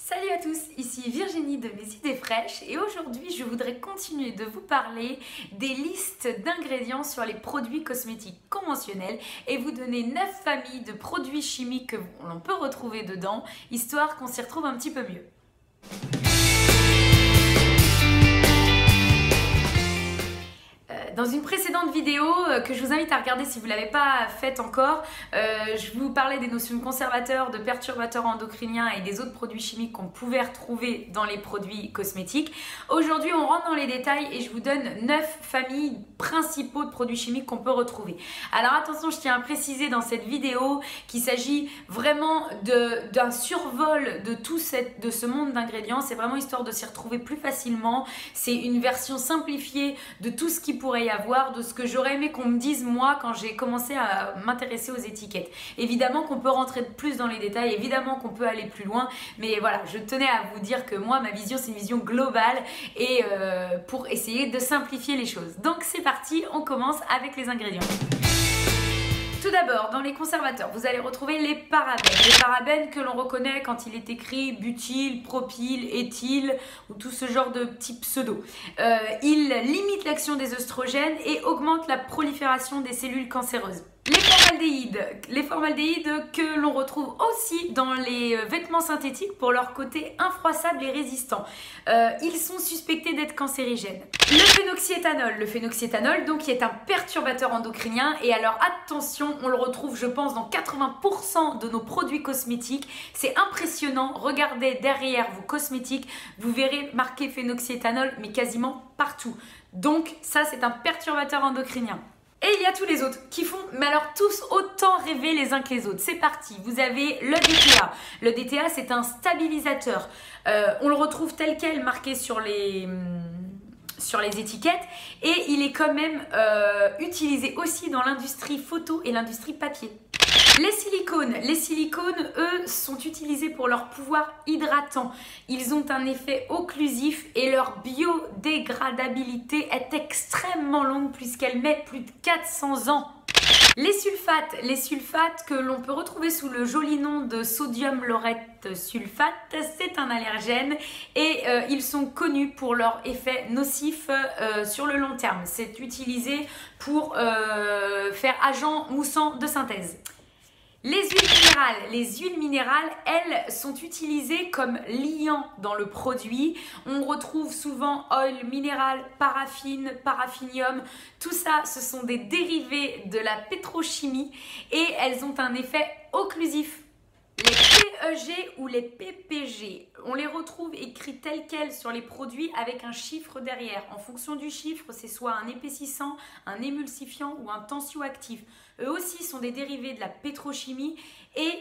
Salut à tous, ici Virginie de Mes Idées Fraîches et aujourd'hui je voudrais continuer de vous parler des listes d'ingrédients sur les produits cosmétiques conventionnels et vous donner 9 familles de produits chimiques que l'on peut retrouver dedans, histoire qu'on s'y retrouve un petit peu mieux. Dans une précédente vidéo que je vous invite à regarder si vous ne l'avez pas faite encore, je vous parlais des notions de conservateurs, de perturbateurs endocriniens et des autres produits chimiques qu'on pouvait retrouver dans les produits cosmétiques. Aujourd'hui, on rentre dans les détails et je vous donne 9 familles principaux de produits chimiques qu'on peut retrouver. Alors attention, je tiens à préciser dans cette vidéo qu'il s'agit vraiment d'un survol de ce monde d'ingrédients. C'est vraiment histoire de s'y retrouver plus facilement. C'est une version simplifiée de tout ce qui pourrait y avoir, de ce que j'aurais aimé qu'on me dise moi quand j'ai commencé à m'intéresser aux étiquettes. Évidemment qu'on peut rentrer plus dans les détails, évidemment qu'on peut aller plus loin, mais voilà, je tenais à vous dire que moi ma vision c'est une vision globale et pour essayer de simplifier les choses. Donc c'est parti, on commence avec les ingrédients. Tout d'abord, dans les conservateurs, vous allez retrouver les parabènes. Les parabènes que l'on reconnaît quand il est écrit butyl, propyl, éthyl ou tout ce genre de petits pseudos. Ils limitent l'action des œstrogènes et augmentent la prolifération des cellules cancéreuses. Les formaldéhydes que l'on retrouve aussi dans les vêtements synthétiques pour leur côté infroissable et résistant. Ils sont suspectés d'être cancérigènes. Le phénoxyéthanol donc qui est un perturbateur endocrinien et alors attention, on le retrouve je pense dans 80% de nos produits cosmétiques. C'est impressionnant, regardez derrière vos cosmétiques, vous verrez marqué phénoxyéthanol mais quasiment partout. Donc ça c'est un perturbateur endocrinien. Et il y a tous les autres qui font, mais alors tous autant rêver les uns que les autres. C'est parti, vous avez le DTA. Le DTA, c'est un stabilisateur. On le retrouve tel quel marqué sur les étiquettes et il est quand même utilisé aussi dans l'industrie photo et l'industrie papier. Les silicones, eux, sont utilisés pour leur pouvoir hydratant. Ils ont un effet occlusif et leur biodégradabilité est extrêmement longue puisqu'elle met plus de 400 ans. Les sulfates que l'on peut retrouver sous le joli nom de sodium laureth sulfate, c'est un allergène et ils sont connus pour leur effet nocif sur le long terme. C'est utilisé pour faire agent moussant de synthèse. Les huiles minérales, elles, sont utilisées comme liant dans le produit. On retrouve souvent oil minéral, paraffine, paraffinium. Tout ça, ce sont des dérivés de la pétrochimie et elles ont un effet occlusif. Les PEG ou les PPG, on les retrouve écrits tels quels sur les produits avec un chiffre derrière. En fonction du chiffre, c'est soit un épaississant, un émulsifiant ou un tensioactif. Eux aussi sont des dérivés de la pétrochimie et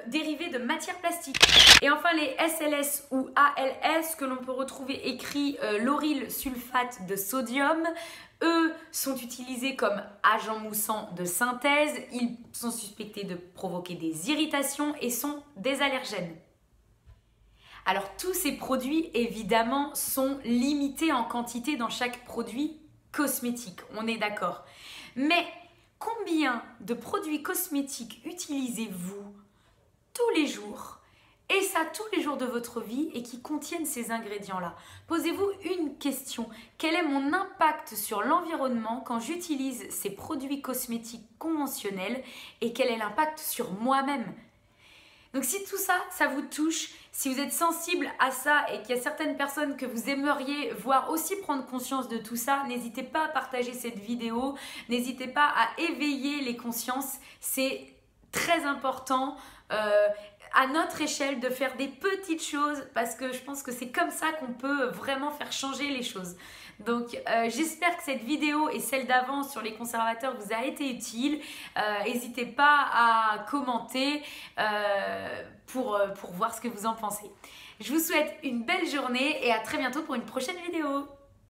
dérivés de matières plastiques. Et enfin les SLS ou ALS que l'on peut retrouver écrit lauryl sulfate de sodium. Eux sont utilisés comme agents moussants de synthèse, ils sont suspectés de provoquer des irritations et sont des allergènes. Alors tous ces produits évidemment sont limités en quantité dans chaque produit cosmétique, on est d'accord. Mais combien de produits cosmétiques utilisez-vous tous les jours ? Et ça tous les jours de votre vie et qui contiennent ces ingrédients-là. Posez-vous une question. Quel est mon impact sur l'environnement quand j'utilise ces produits cosmétiques conventionnels et quel est l'impact sur moi-même? Donc si tout ça, ça vous touche, si vous êtes sensible à ça et qu'il y a certaines personnes que vous aimeriez voir aussi prendre conscience de tout ça, n'hésitez pas à partager cette vidéo, n'hésitez pas à éveiller les consciences, c'est très important. À notre échelle de faire des petites choses parce que je pense que c'est comme ça qu'on peut vraiment faire changer les choses. Donc j'espère que cette vidéo et celle d'avant sur les conservateurs vous a été utile. N'hésitez pas à commenter pour voir ce que vous en pensez. Je vous souhaite une belle journée et à très bientôt pour une prochaine vidéo.